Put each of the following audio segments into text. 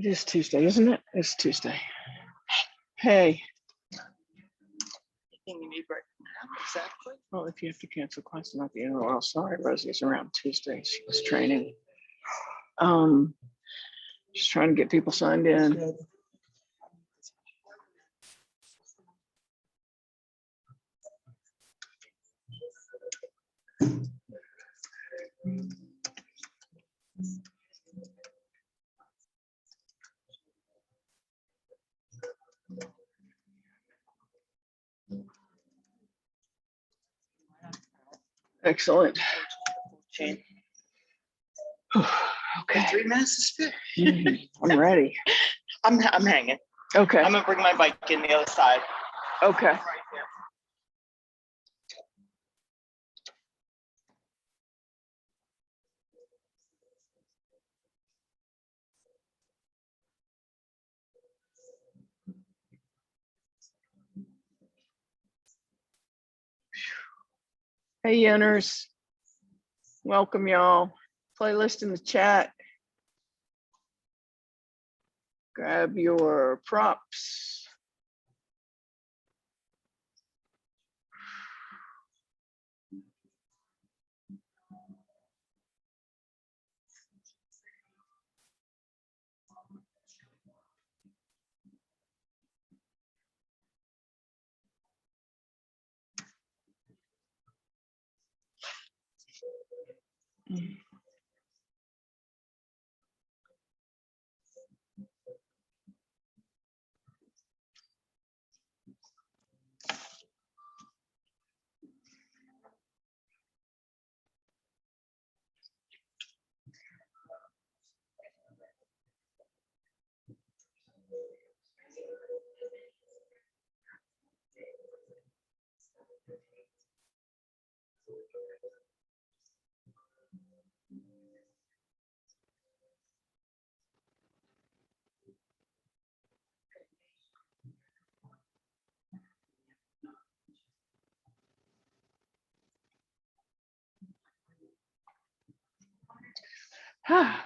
It is Tuesday, isn't it? It's Tuesday. Hey. Anything you need right now, exactly? Well, if you have to cancel class, not the end of the world. Sorry, Rosie's around Tuesday. She was training. Just trying to get people signed in. Excellent. Okay. 3 minutes to spare. I'm ready. I'm hanging. Okay. I'm gonna bring my bike in the other side. Okay. Right there. Hey, Yenners. Welcome, y'all. Playlist in the chat. Grab your props.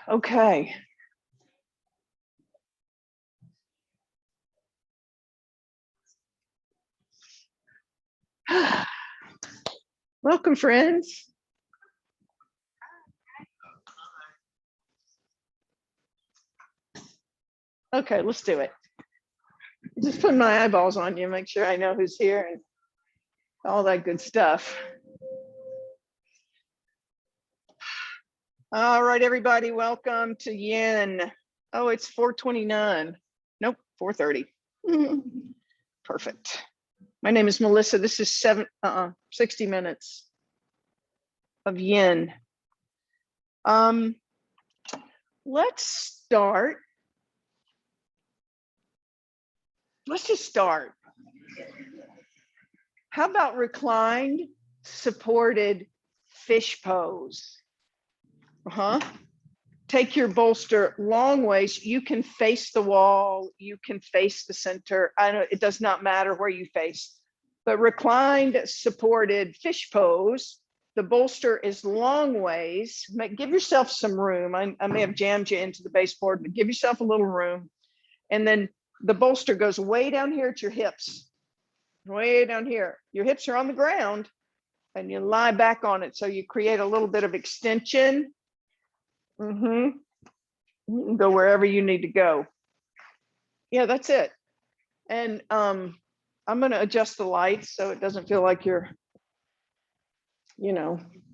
Okay. Welcome, friends. Okay, let's do it. Just put my eyeballs on you, make sure I know who's here and all that good stuff. All right, everybody, welcome to Yin. Oh, it's 4:29. Nope, 4:30. Perfect. My name is Melissa. This is 60 minutes of Yin. Let's start. Let's just start. How about reclined, supported fish pose? Take your bolster long ways. You can face the wall. You can face the center. I know it does not matter where you face, but reclined, supported fish pose. The bolster is long ways. Give yourself some room. I may have jammed you into the baseboard, but give yourself a little room. And then the bolster goes way down here at your hips, way down here. Your hips are on the ground and you lie back on it. So you create a little bit of extension. You can go wherever you need to go. Yeah, that's it. And I'm going to adjust the lights so it doesn't feel like you're,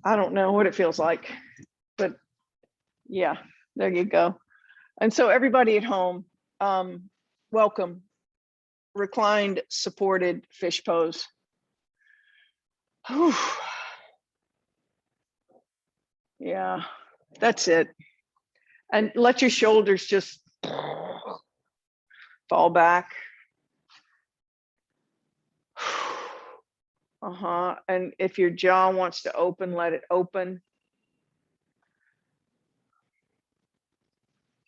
I don't know what it feels like, but yeah, there you go. And so everybody at home, welcome. Reclined, supported fish pose. Whew. Yeah, that's it. And let your shoulders just fall back. And if your jaw wants to open, let it open.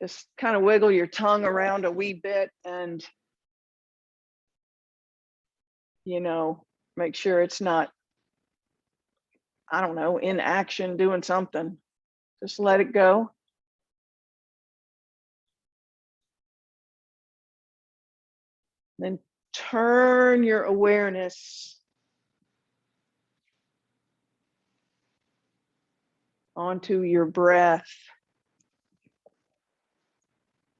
Just kind of wiggle your tongue around a wee bit and, make sure it's not, I don't know, in action doing something. Just let it go. Then turn your awareness onto your breath.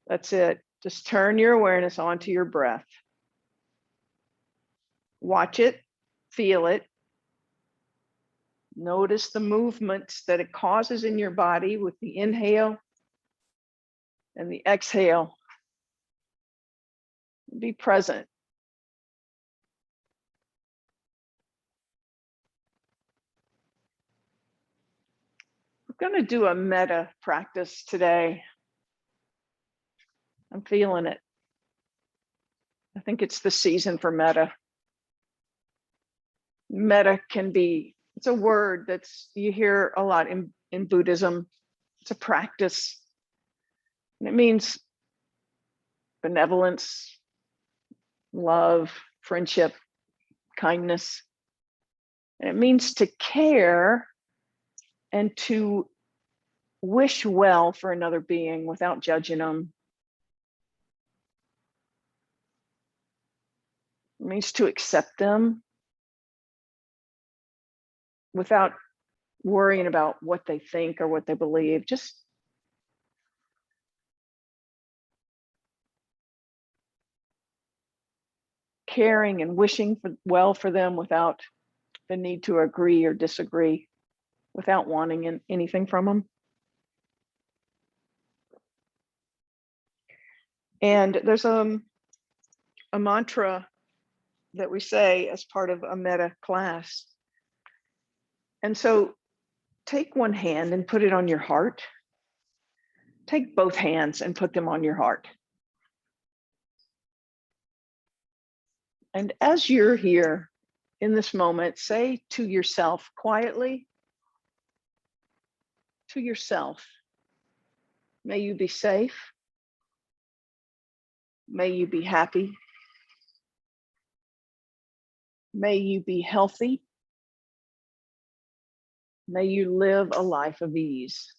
That's it. Just turn your awareness onto your breath. Watch it, feel it. Notice the movements that it causes in your body with the inhale and the exhale. Be present. We're going to do a metta practice today. I'm feeling it. I think it's the season for metta. Metta can be, it's a word that's you hear a lot in Buddhism. It's a practice. And it means benevolence, love, friendship, kindness. And it means to care and to wish well for another being without judging them. It means to accept them without worrying about what they think or what they believe. Just caring and wishing well for them without the need to agree or disagree, without wanting anything from them. And there's a mantra that we say as part of a metta class. And so take one hand and put it on your heart. Take both hands and put them on your heart. And as you're here in this moment, say to yourself quietly, to yourself, may you be safe. May you be happy. May you be healthy. May you live a life of ease.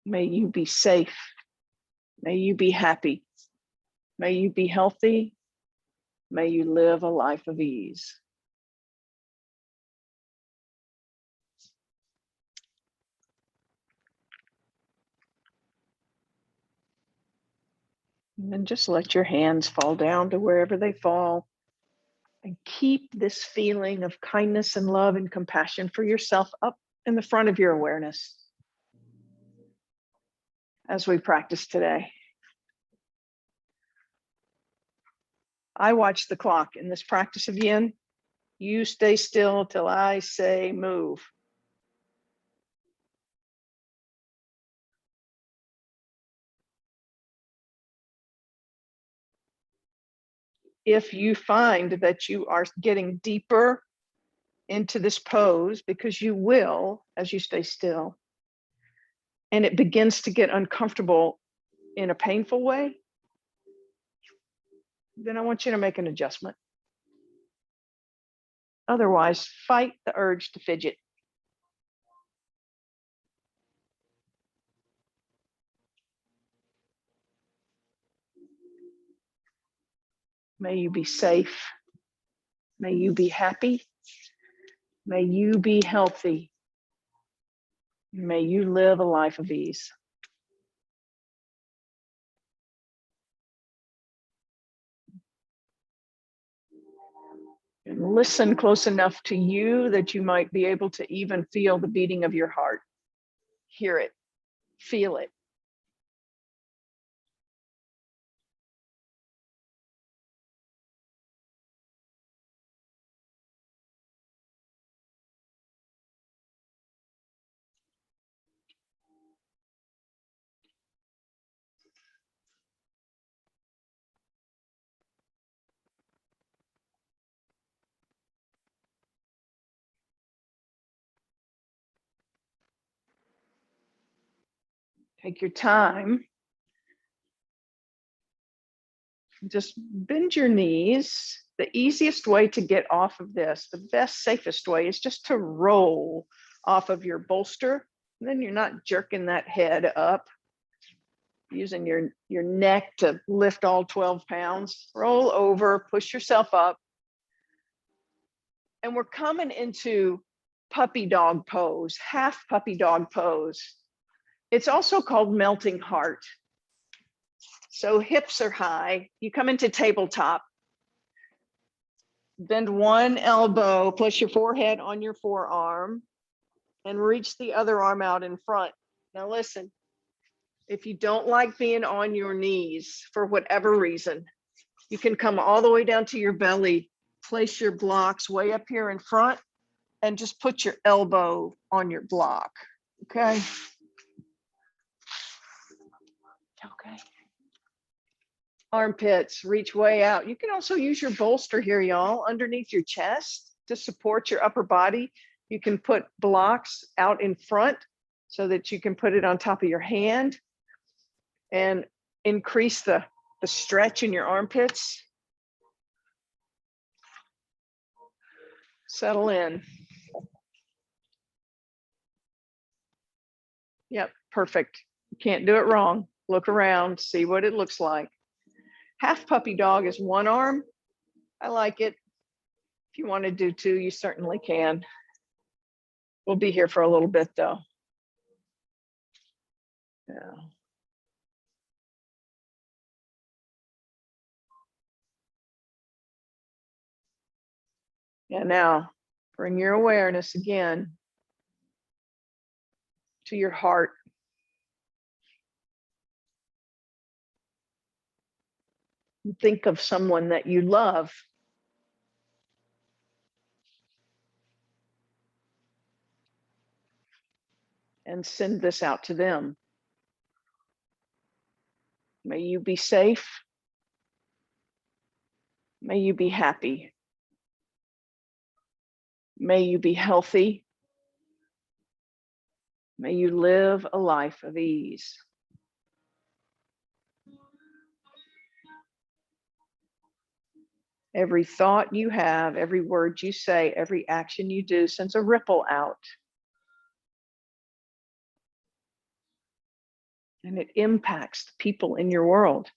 May you be safe. May you be happy. May you be healthy. May you live a life of ease. And then just let your hands fall down to wherever they fall. And keep this feeling of kindness and love and compassion for yourself up in the front of your awareness as we practice today. I watch the clock in this practice of yin. You stay still till I say move. If you find that you are getting deeper into this pose, because you will as you stay still, and it begins to get uncomfortable in a painful way, then I want you to make an adjustment. Otherwise, fight the urge to fidget. May you be safe. May you be happy. May you be healthy. May you live a life of ease. And listen close enough to you that you might be able to even feel the beating of your heart. Hear it, feel it. Take your time. Just bend your knees. The easiest way to get off of this, the best, safest way is just to roll off of your bolster. And then you're not jerking that head up, using your neck to lift all 12 pounds. Roll over, push yourself up. And we're coming into puppy dog pose, half puppy dog pose. It's also called melting heart. So hips are high. You come into tabletop. Bend one elbow, place your forehead on your forearm, and reach the other arm out in front. Now listen, if you don't like being on your knees for whatever reason, you can come all the way down to your belly, place your blocks way up here in front, and just put your elbow on your block, okay? Okay. Armpits, reach way out. You can also use your bolster here, y'all, underneath your chest to support your upper body. You can put blocks out in front so that you can put it on top of your hand and increase the stretch in your armpits. Settle in. Yep, perfect. You can't do it wrong. Look around, see what it looks like. Half puppy dog is one arm. I like it. If you want to do two, you certainly can. We'll be here for a little bit though. Yeah. Yeah, now bring your awareness again to your heart. Think of someone that you love. And send this out to them. May you be safe. May you be happy. May you be healthy. May you live a life of ease. Every thought you have, every word you say, every action you do sends a ripple out. And it impacts the people in your world.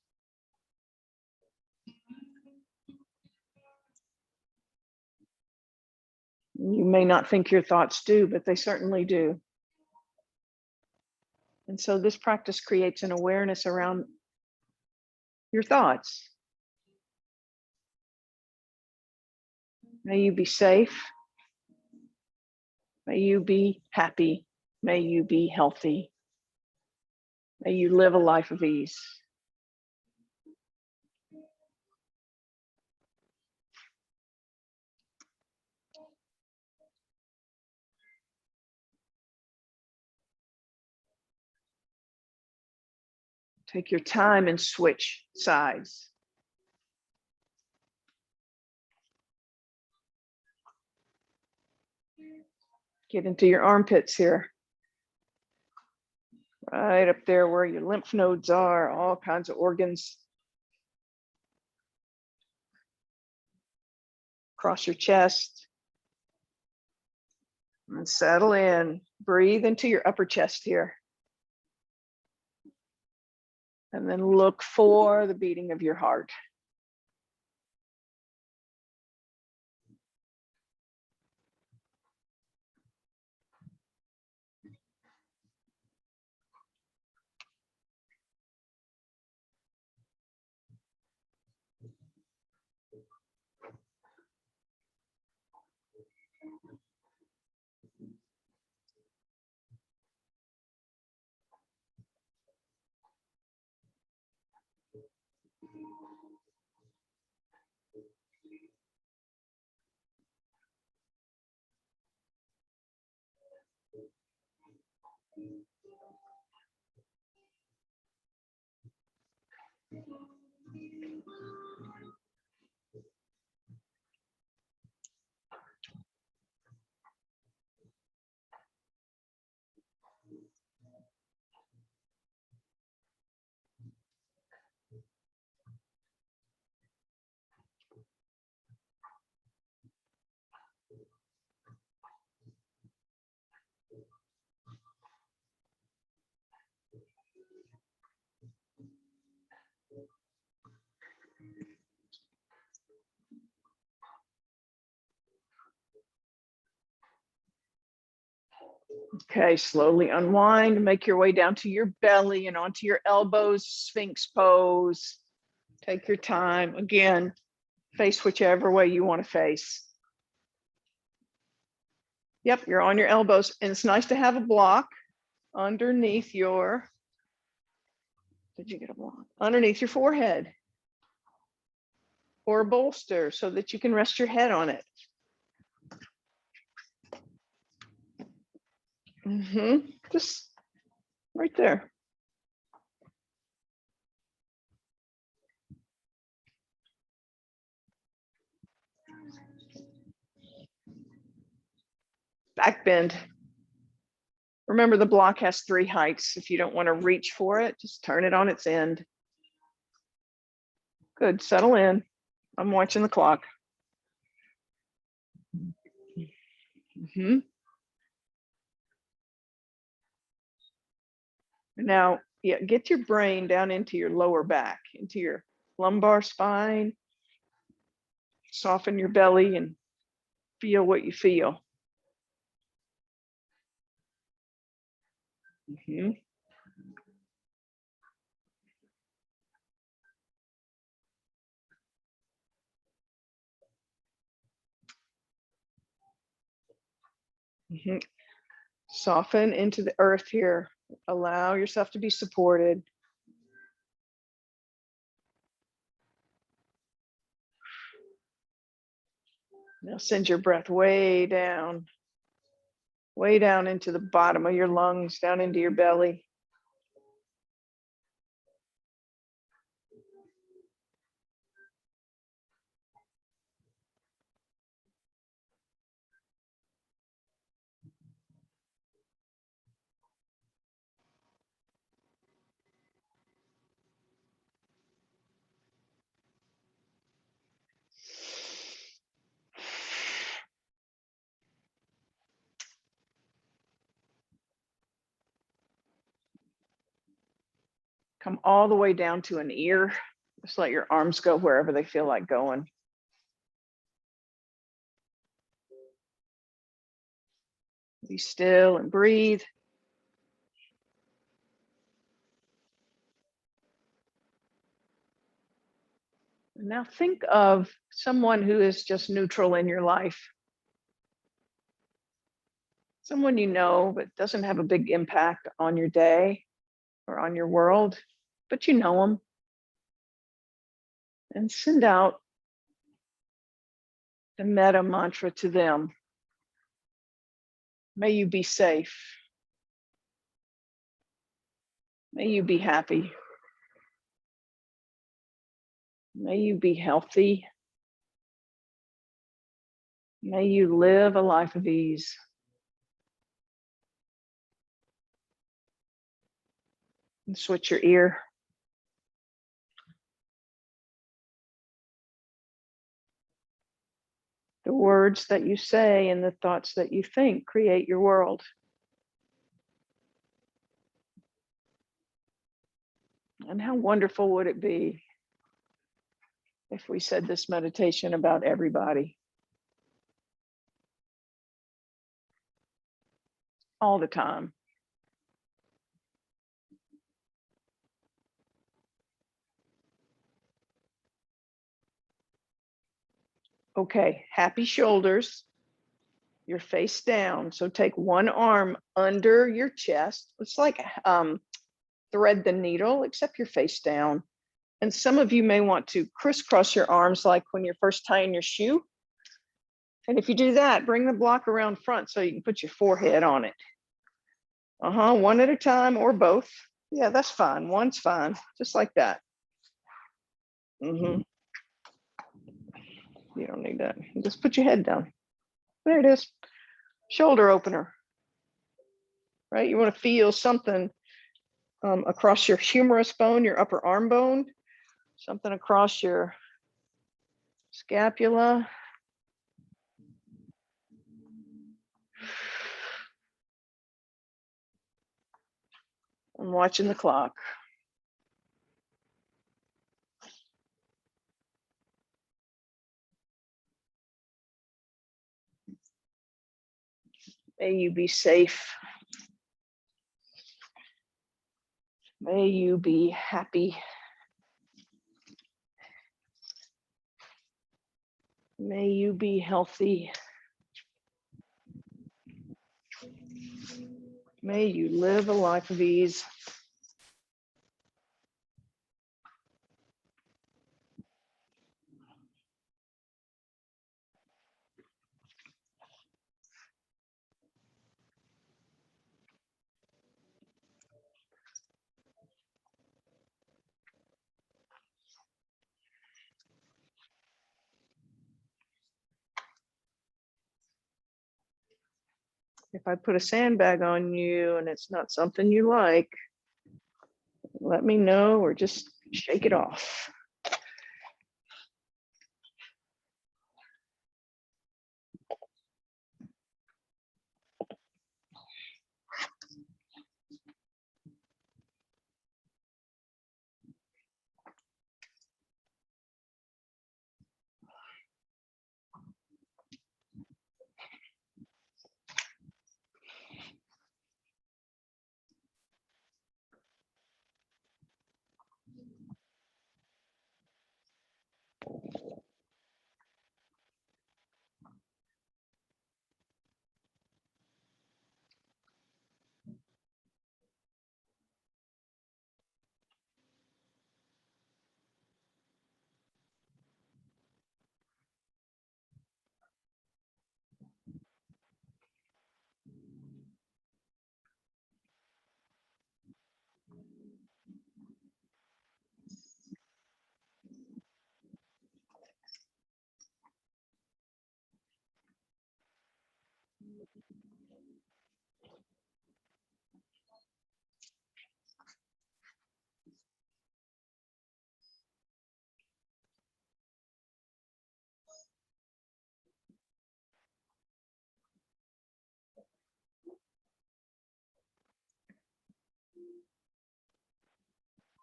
You may not think your thoughts do, but they certainly do. And so this practice creates an awareness around your thoughts. May you be safe. May you be happy. May you be healthy. May you live a life of ease. Take your time and switch sides. Get into your armpits here. Right up there where your lymph nodes are, all kinds of organs. Across your chest. And settle in. Breathe into your upper chest here. And then look for the beating of your heart. Okay, slowly unwind, make your way down to your belly and onto your elbows, Sphinx pose. Take your time. Again, face whichever way you want to face. Yep, you're on your elbows, and it's nice to have a block underneath your, did you get a block? Underneath your forehead, or a bolster so that you can rest your head on it. Just right there. Back bend. Remember, the block has 3 heights. If you don't want to reach for it, just turn it on its end. Good, settle in. I'm watching the clock. Now, yeah, get your brain down into your lower back, into your lumbar spine. Soften your belly and feel what you feel. Soften into the earth here. Allow yourself to be supported. Now send your breath way down into the bottom of your lungs, down into your belly. Come all the way down to an ear. Just let your arms go wherever they feel like going. Be still and breathe. Now think of someone who is just neutral in your life. Someone you know, but doesn't have a big impact on your day or on your world, but you know them. And send out the Metta mantra to them. May you be safe. May you be happy. May you be healthy. May you live a life of ease. And switch your ear. The words that you say and the thoughts that you think create your world. And how wonderful would it be if we said this meditation about everybody? All the time. Okay, happy shoulders. You're face down. So take one arm under your chest. It's like thread the needle, except you're face down. And some of you may want to crisscross your arms like when you're first tying your shoe. And if you do that, bring the block around front so you can put your forehead on it. One at a time or both. Yeah, that's fine. One's fine, just like that. You don't need that. Just put your head down. There it is. Shoulder opener, right? You want to feel something across your humerus bone, your upper arm bone, something across your scapula. I'm watching the clock. May you be safe May you be happy. May you be healthy. May you live a life of ease. If I put a sandbag on you and it's not something you like, let me know or just shake it off.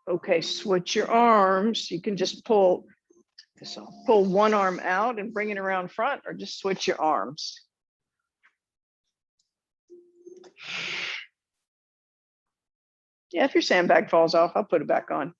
Okay, switch your arms. You can just pull this off. Pull one arm out and bring it around front, or just switch your arms. Yeah, if your sandbag falls off, I'll put it back on.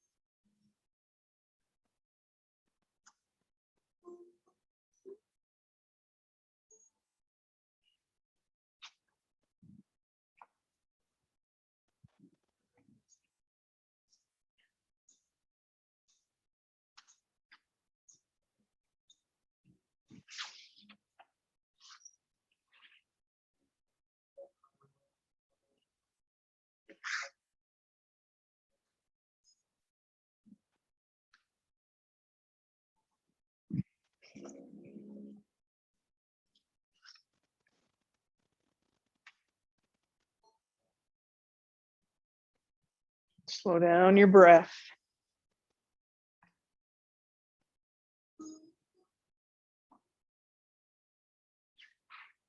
Slow down your breath.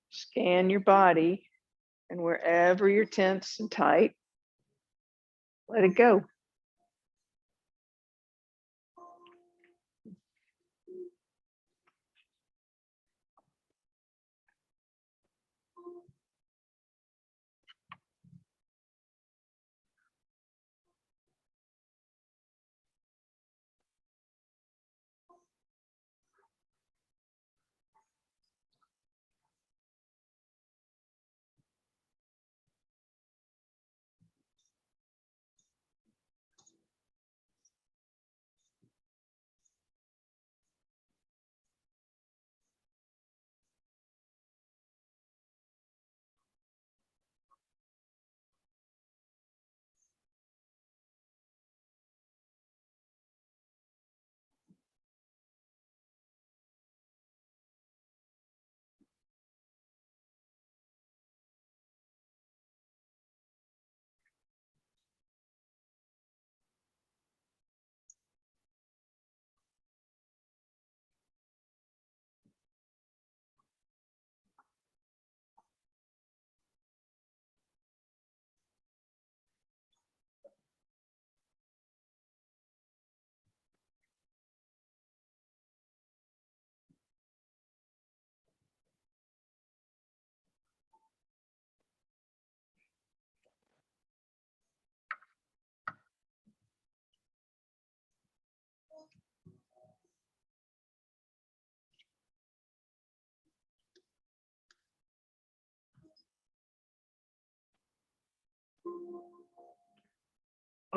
Scan your body, and wherever you're tense and tight, let it go.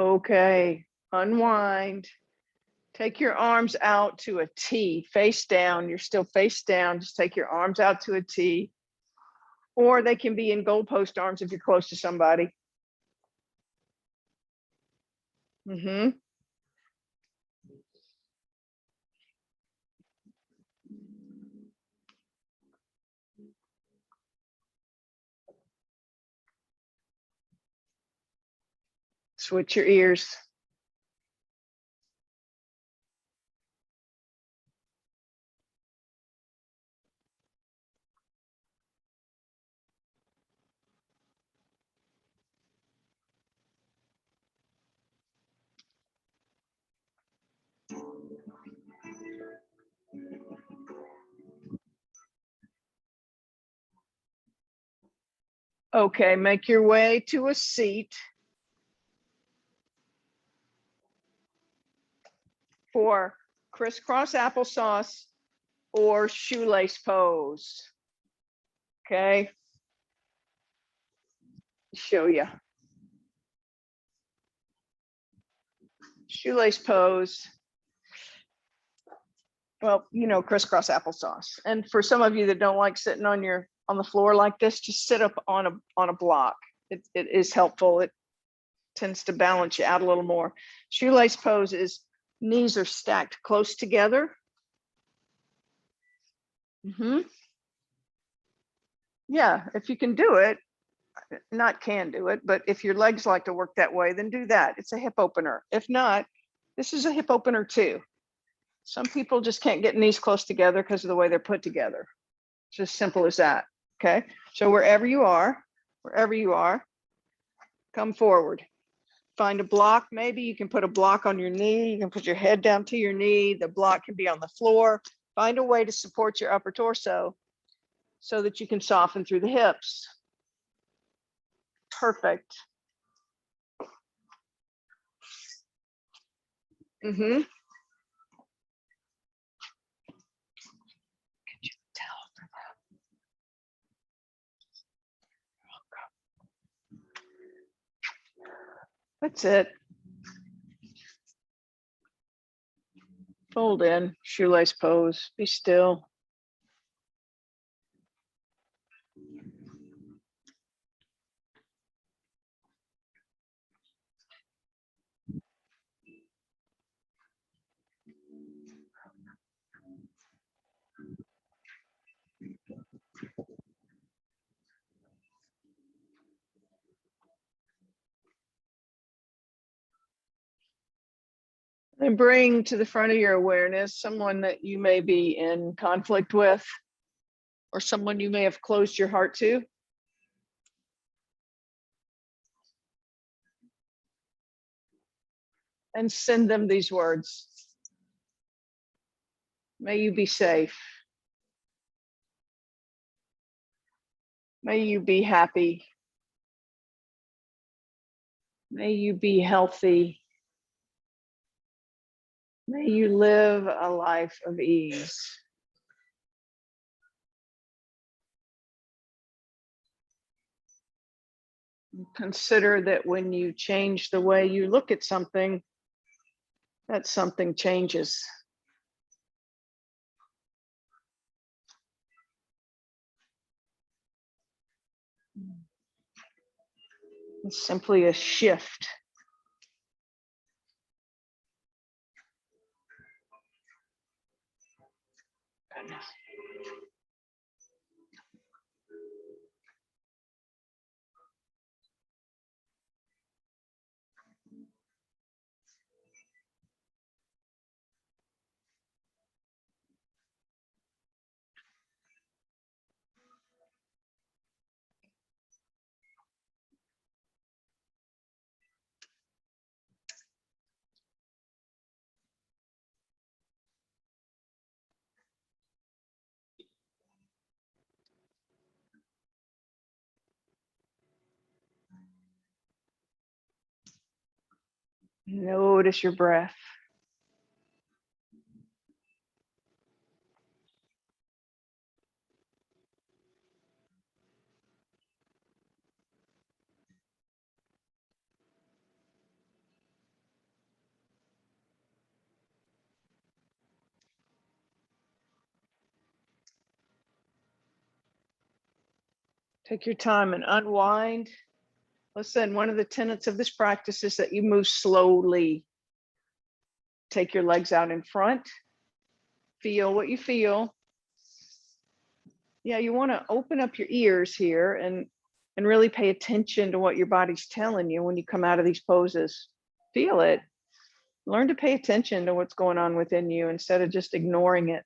Okay, unwind. Take your arms out to a T, face down. You're still face down. Just take your arms out to a T. Or they can be in goalpost arms if you're close to somebody. Mm-hmm. Switch your ears. Okay, make your way to a seat for crisscross applesauce or shoelace pose. Okay, show you. Shoelace pose. Well, you know, crisscross applesauce. And for some of you that don't like sitting on the floor like this, just sit up on a block. It is helpful. It tends to balance you out a little more. Shoelace pose is knees are stacked close together. Mm-hmm. Yeah, if you can do it, not can do it, but if your legs like to work that way, then do that. It's a hip opener. If not, this is a hip opener too. Some people just can't get knees close together because of the way they're put together. It's as simple as that. Okay. So wherever you are, come forward. Find a block. Maybe you can put a block on your knee. You can put your head down to your knee. The block can be on the floor. Find a way to support your upper torso so that you can soften through the hips. Perfect. Mm-hmm. That's it. Fold in, shoelace pose, be still. And bring to the front of your awareness someone that you may be in conflict with, or someone you may have closed your heart to. And send them these words. May you be safe. May you be happy. May you be healthy. May you live a life of ease. Consider that when you change the way you look at something, that something changes. It's simply a shift. Goodness. Notice your breath. Take your time and unwind. Listen, one of the tenets of this practice is that you move slowly. Take your legs out in front. Feel what you feel. Yeah, you want to open up your ears here and really pay attention to what your body's telling you when you come out of these poses. Feel it. Learn to pay attention to what's going on within you instead of just ignoring it,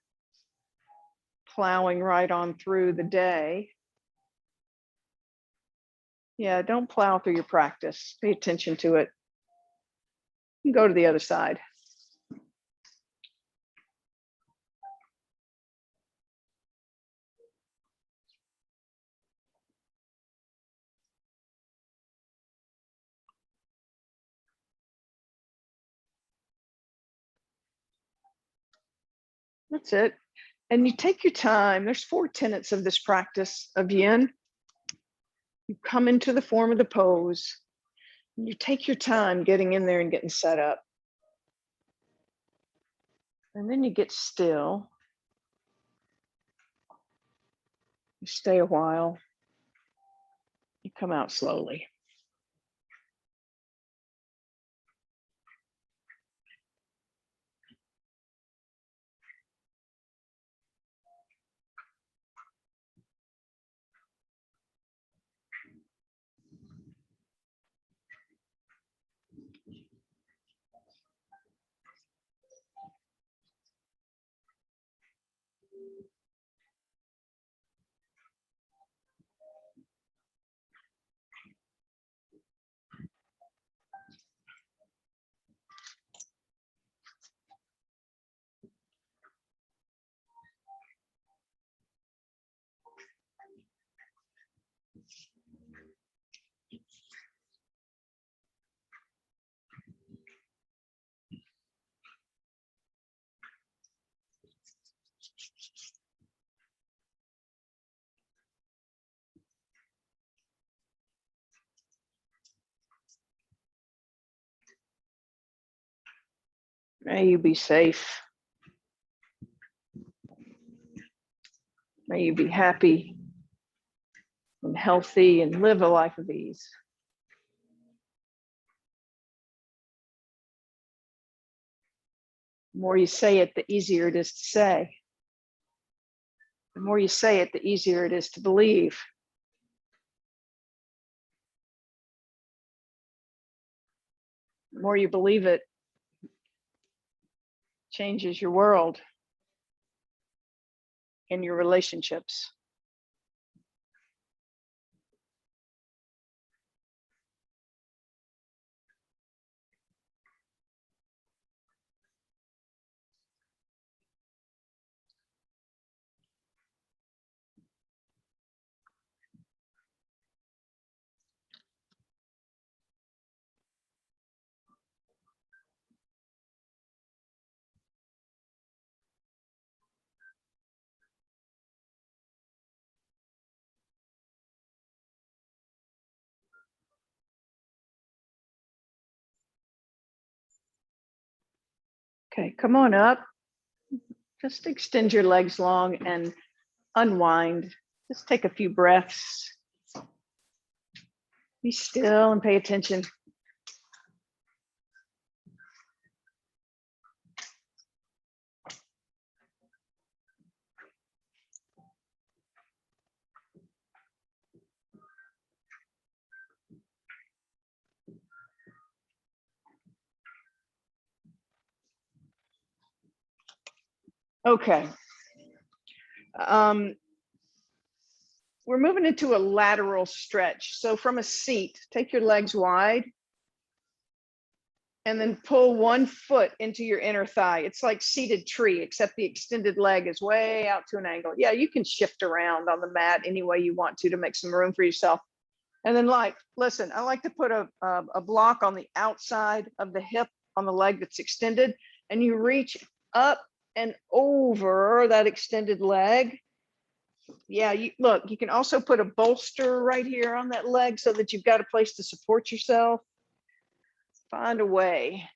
plowing right on through the day. Yeah, don't plow through your practice. Pay attention to it. And go to the other side. That's it. And you take your time. There's 4 tenets of this practice of yin. You come into the form of the pose. You take your time getting in there and getting set up. And then you get still. You stay a while. You come out slowly. May you be safe. May you be happy and healthy and live a life of ease. The more you say it, the easier it is to say. The more you say it, the easier it is to believe. The more you believe it, changes your world and your relationships. Okay, come on up. Just extend your legs long and unwind. Just take a few breaths. Be still and pay attention. Okay. We're moving into a lateral stretch. So from a seat, take your legs wide and then pull one foot into your inner thigh. It's like seated tree, except the extended leg is way out to an angle. Yeah, you can shift around on the mat any way you want to make some room for yourself. And then listen, I like to put a block on the outside of the hip on the leg that's extended, and you reach up and over that extended leg. Yeah, you can also put a bolster right here on that leg so that you've got a place to support yourself. Find a way.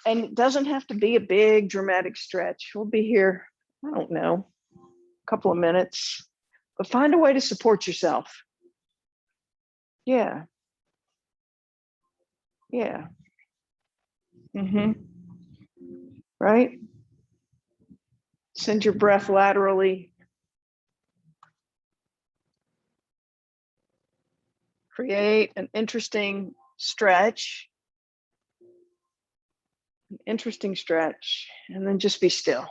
And it doesn't have to be a big dramatic stretch. We'll be here, I don't know, a couple of minutes, but find a way to support yourself. Yeah. Yeah. Mm-hmm. Right? Send your breath laterally. Create an interesting stretch. An interesting stretch. And then just be still.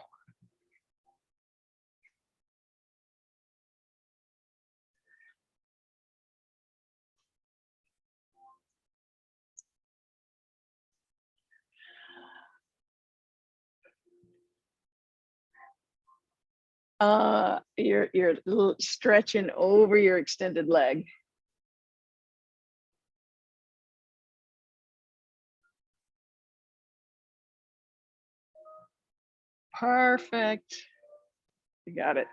You're stretching over your extended leg. Perfect. You got it.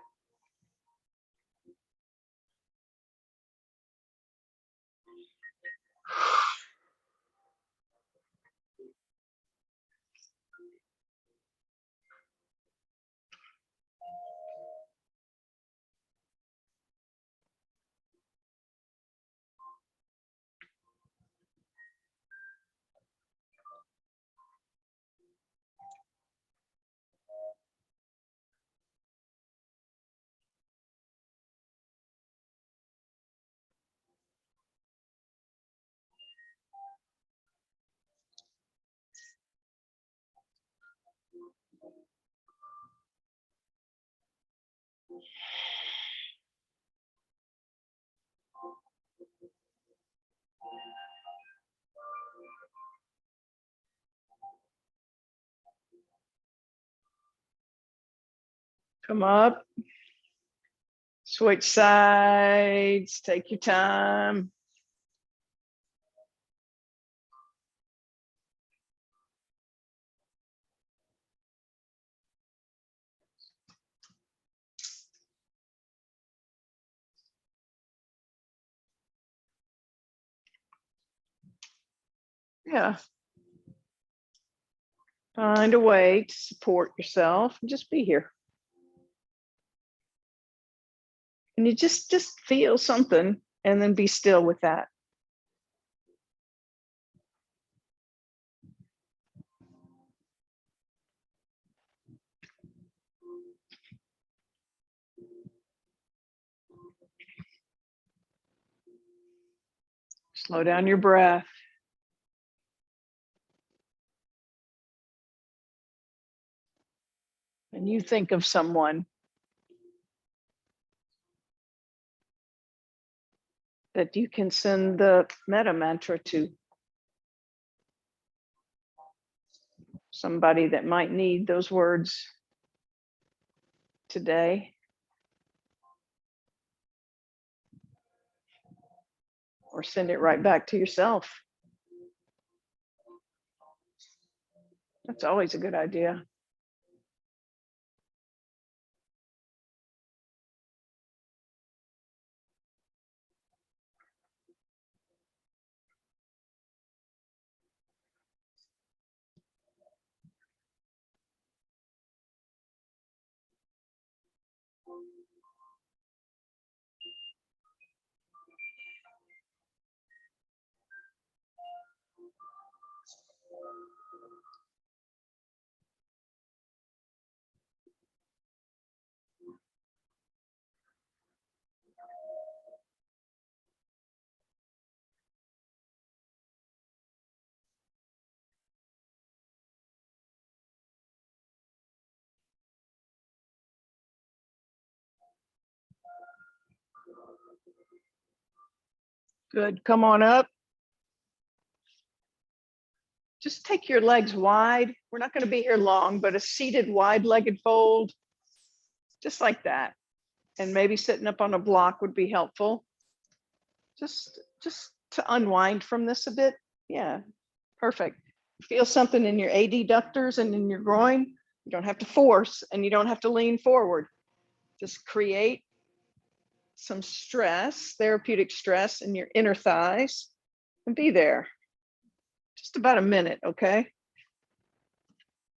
Come up. Switch sides. Take your time. Yeah. Find a way to support yourself and just be here. And you just feel something and then be still with that. Slow down your breath. And you think of someone that you can send the metta mantra to. Somebody that might need those words today. Or send it right back to yourself. That's always a good idea. Good. Come on up. Just take your legs wide. We're not going to be here long, but a seated wide-legged fold, just like that. And maybe sitting up on a block would be helpful. Just to unwind from this a bit. Yeah, perfect. Feel something in your adductors and in your groin. You don't have to force and you don't have to lean forward. Just create some stress, therapeutic stress in your inner thighs, and be there. Just about a minute, okay?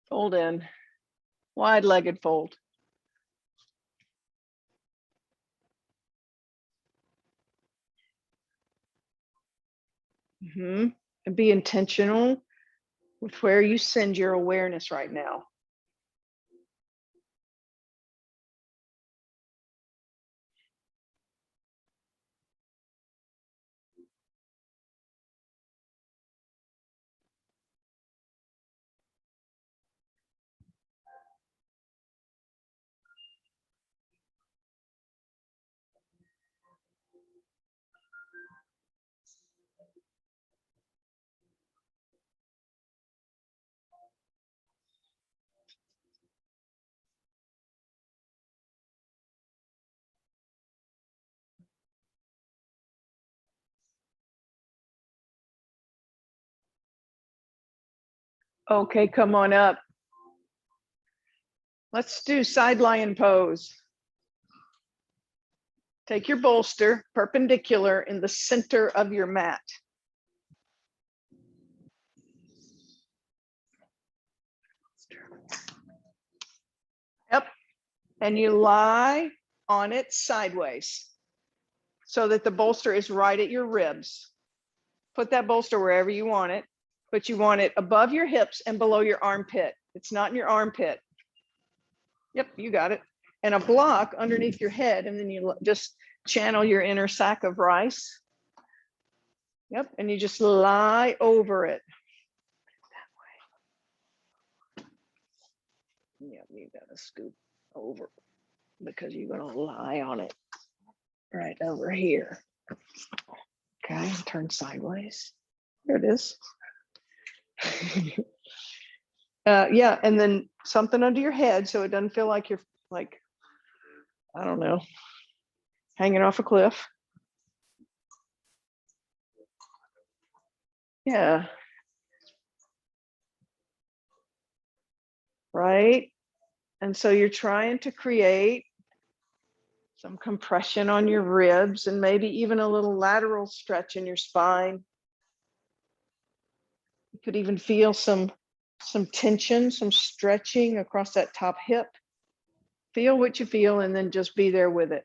Fold in, wide-legged fold. And be intentional with where you send your awareness right now. Okay, come on up. Let's do side lion pose. Take your bolster perpendicular in the center of your mat. Yep. And you lie on it sideways so that the bolster is right at your ribs. Put that bolster wherever you want it, but you want it above your hips and below your armpit. It's not in your armpit. Yep, you got it. And a block underneath your head, and then you just channel your inner sack of rice. Yep, and you just lie over it. That way. Yep, you gotta scoop over because you're gonna lie on it right over here. Okay, turn sideways. There it is. Yeah, and then something under your head so it doesn't feel like you're like, I don't know, hanging off a cliff. Yeah. Right. And so you're trying to create some compression on your ribs and maybe even a little lateral stretch in your spine. You could even feel some tension, some stretching across that top hip. Feel what you feel and then just be there with it.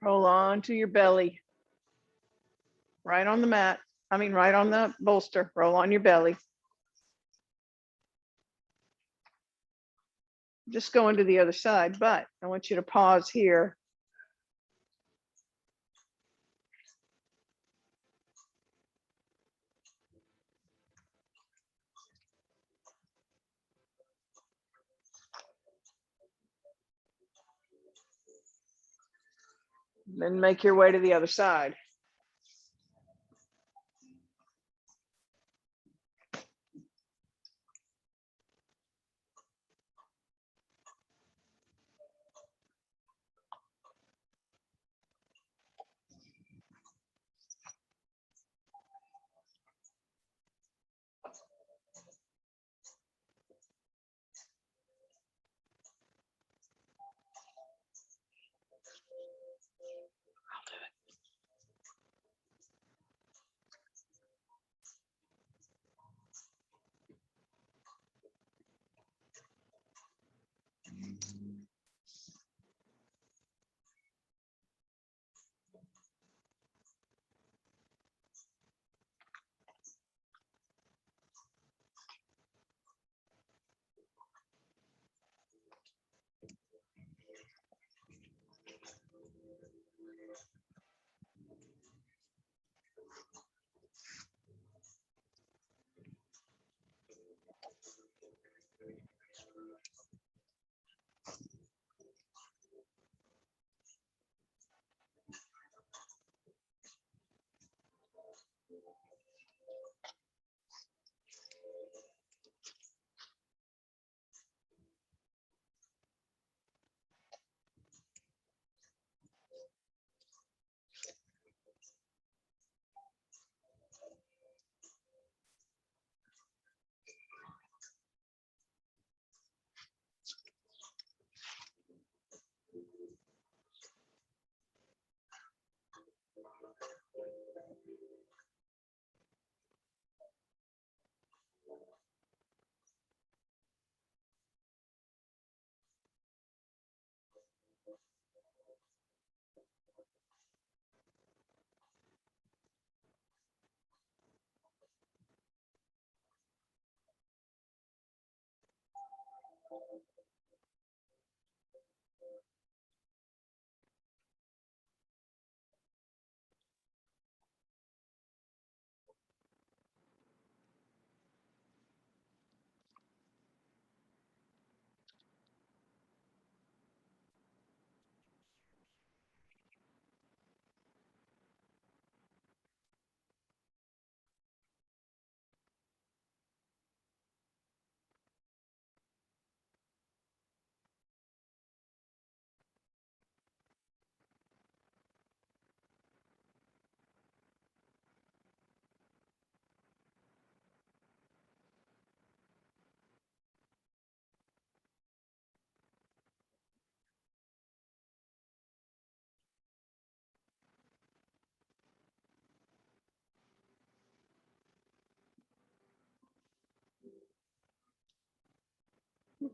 Roll on to your belly. Right on the mat. I mean, right on the bolster. Roll on your belly. Just going to the other side, but I want you to pause here. Then make your way to the other side.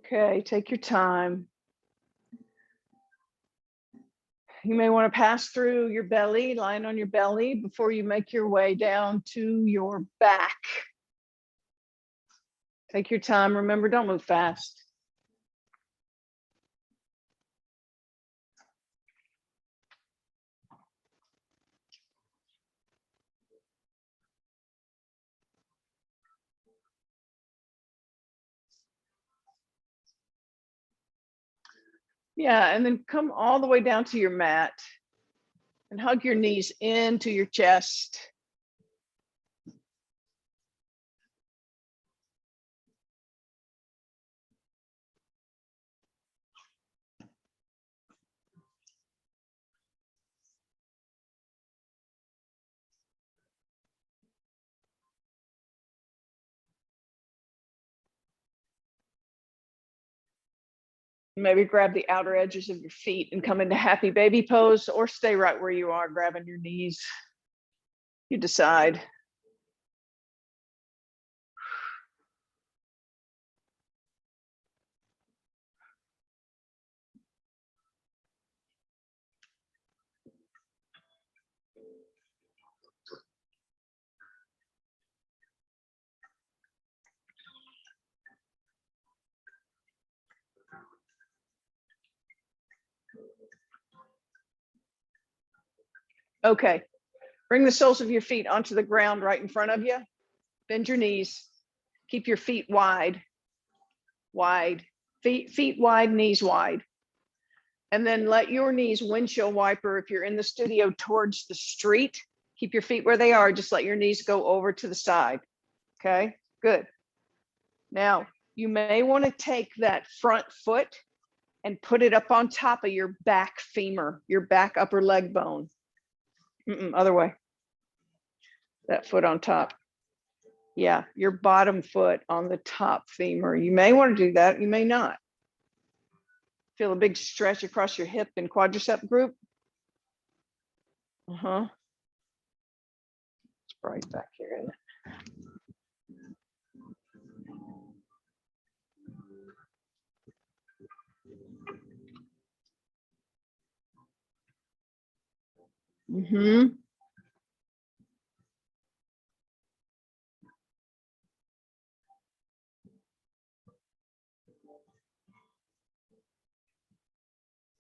Okay, take your time. You may want to pass through your belly, lying on your belly before you make your way down to your back. Take your time. Remember, don't move fast. Yeah, and then come all the way down to your mat and hug your knees into your chest. Maybe grab the outer edges of your feet and come into happy baby pose, or stay right where you are, grabbing your knees. You decide. Okay, bring the soles of your feet onto the ground right in front of you. Bend your knees. Keep your feet wide, wide, feet wide, knees wide. And then let your knees windshield wiper if you're in the studio towards the street. Keep your feet where they are. Just let your knees go over to the side. Okay, good. Now, you may want to take that front foot and put it up on top of your back femur, your back upper leg bone. Other way. That foot on top. Yeah, your bottom foot on the top femur. You may want to do that. You may not. Feel a big stretch across your hip and quadricep group. It's bright back here.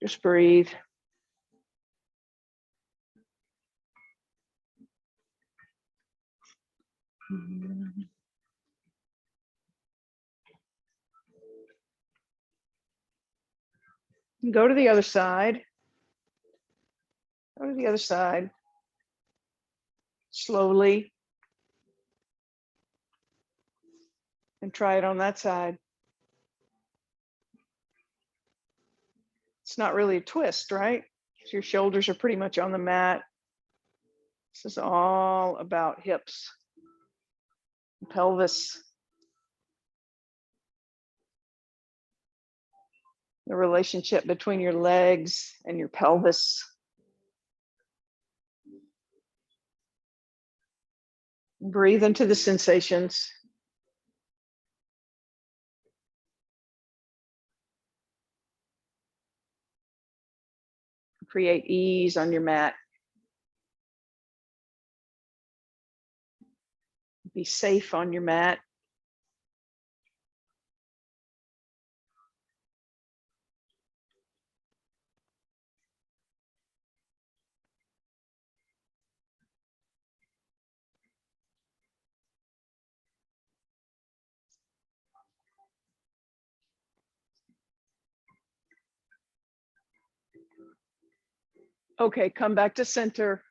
Just breathe. Go to the other side. Go to the other side. Slowly. And try it on that side. It's not really a twist, right? So your shoulders are pretty much on the mat. This is all about hips, pelvis, the relationship between your legs and your pelvis. Breathe into the sensations. Create ease on your mat. Be safe on your mat. Okay, come back to center.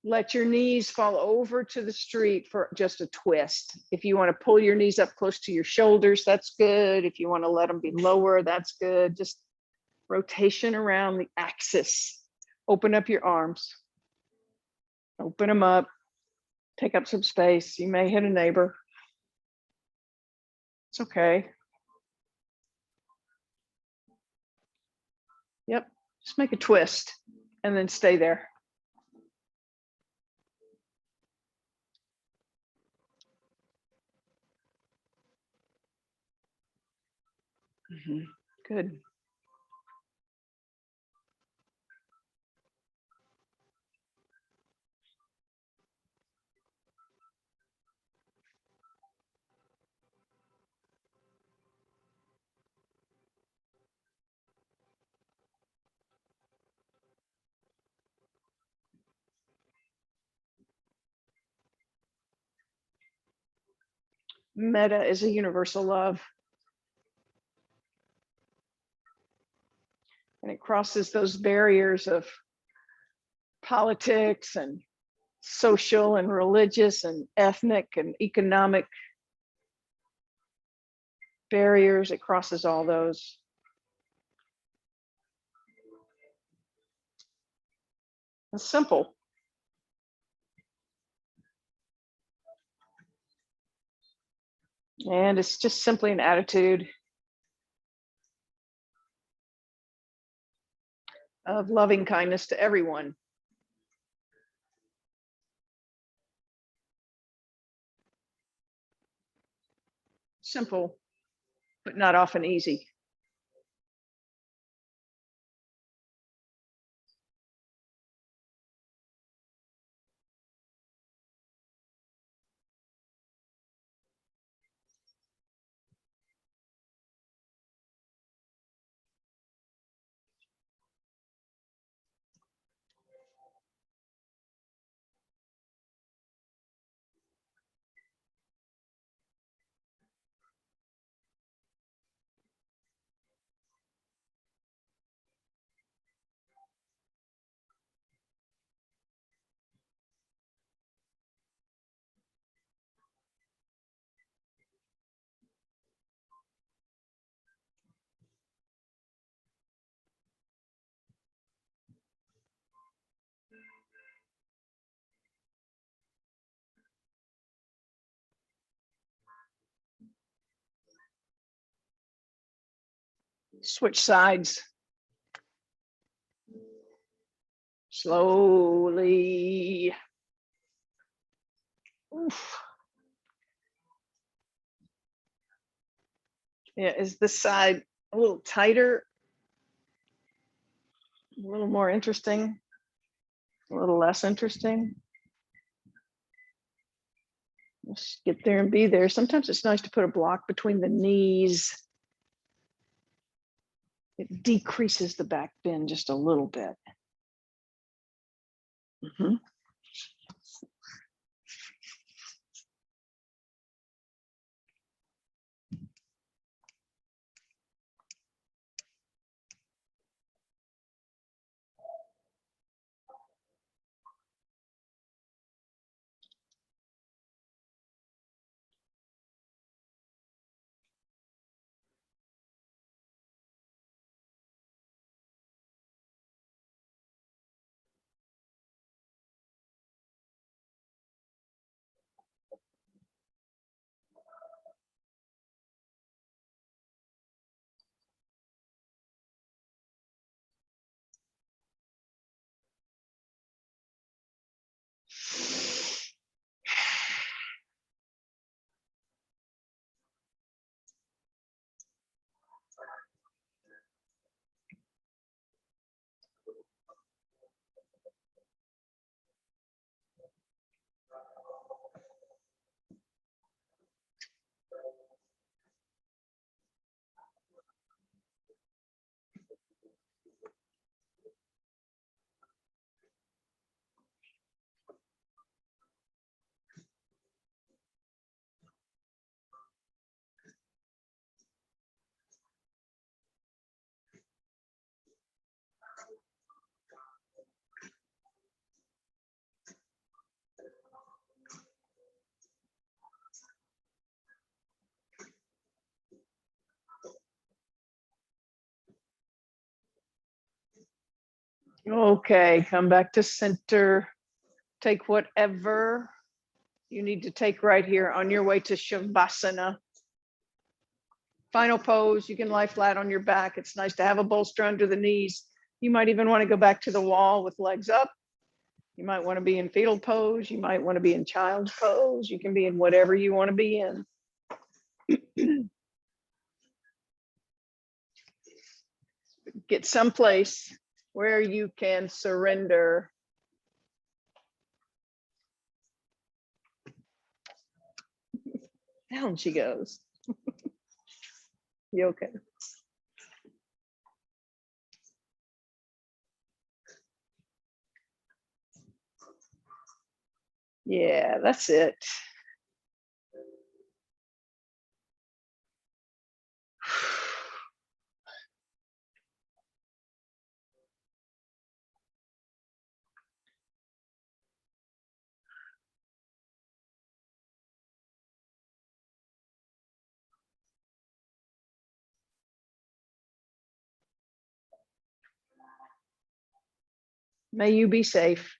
Let your knees fall over to the street for just a twist. If you want to pull your knees up close to your shoulders, that's good. If you want to let them be lower, that's good. Just rotation around the axis. Open up your arms. Open them up. Take up some space. You may hit a neighbor. It's okay. Yep, just make a twist and then stay there. Good. Metta is a universal love. And it crosses those barriers of politics and social and religious and ethnic and economic barriers. It crosses all those. It's simple. And it's just simply an attitude of loving kindness to everyone. Simple, but not often easy. Switch sides. Slowly. Oof. Yeah, is this side a little tighter? A little more interesting? A little less interesting? Let's get there and be there. Sometimes it's nice to put a block between the knees. It decreases the back bend just a little bit. Mhm. Okay, come back to center. Take whatever you need to take right here on your way to Shavasana. Final pose, you can lie flat on your back. It's nice to have a bolster under the knees. You might even want to go back to the wall with legs up. You might want to be in fetal pose. You might want to be in child's pose. You can be in whatever you want to be in. Get someplace where you can surrender. Down she goes. You okay? Yeah, that's it. May you be safe.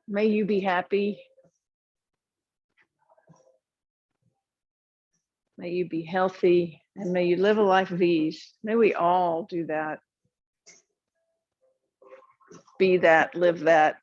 May you be happy. May you be healthy, and may you live a life of ease. May we all do that. Be that, live that.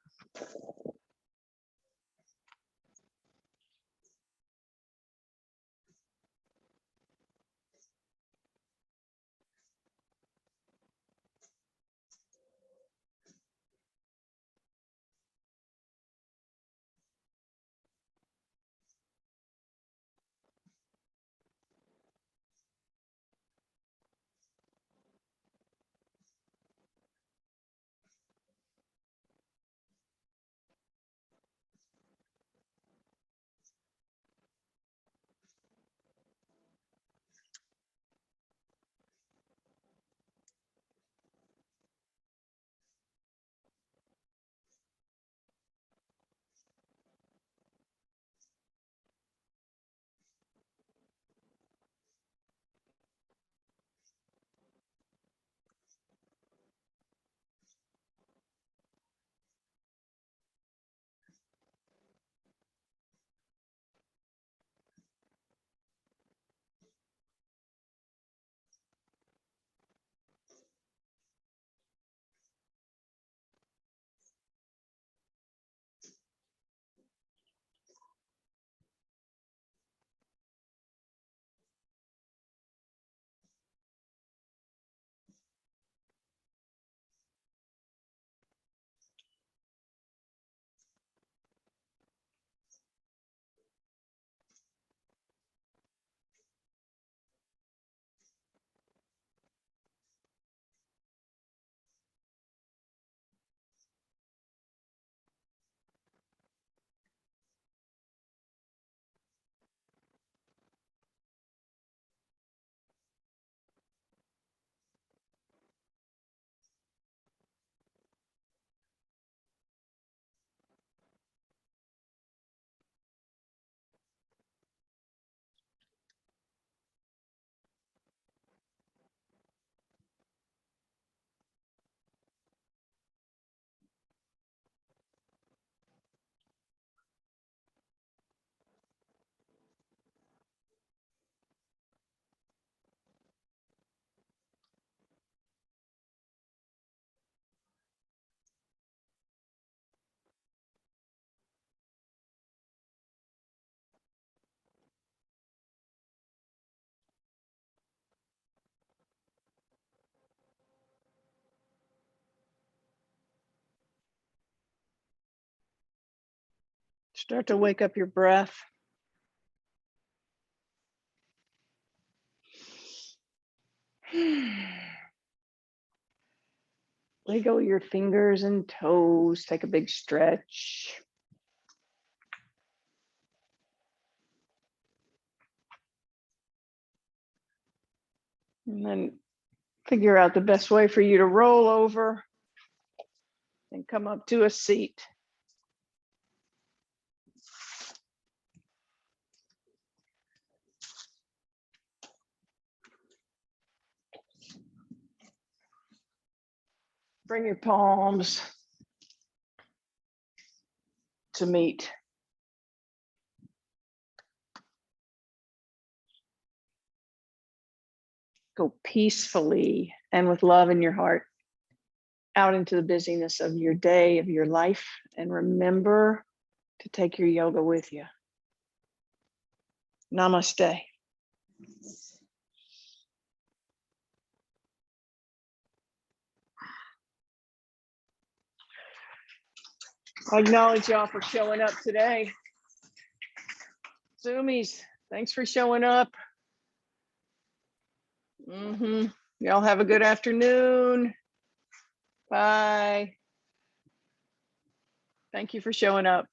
Start to wake up your breath. Wiggle your fingers and toes. Take a big stretch. And then figure out the best way for you to roll over and come up to a seat. Bring your palms to meet. Go peacefully and with love in your heart out into the busyness of your day, of your life, and remember to take your yoga with you. Namaste. I acknowledge y'all for showing up today. Zoomies, thanks for showing up. Y'all have a good afternoon. Bye. Thank you for showing up.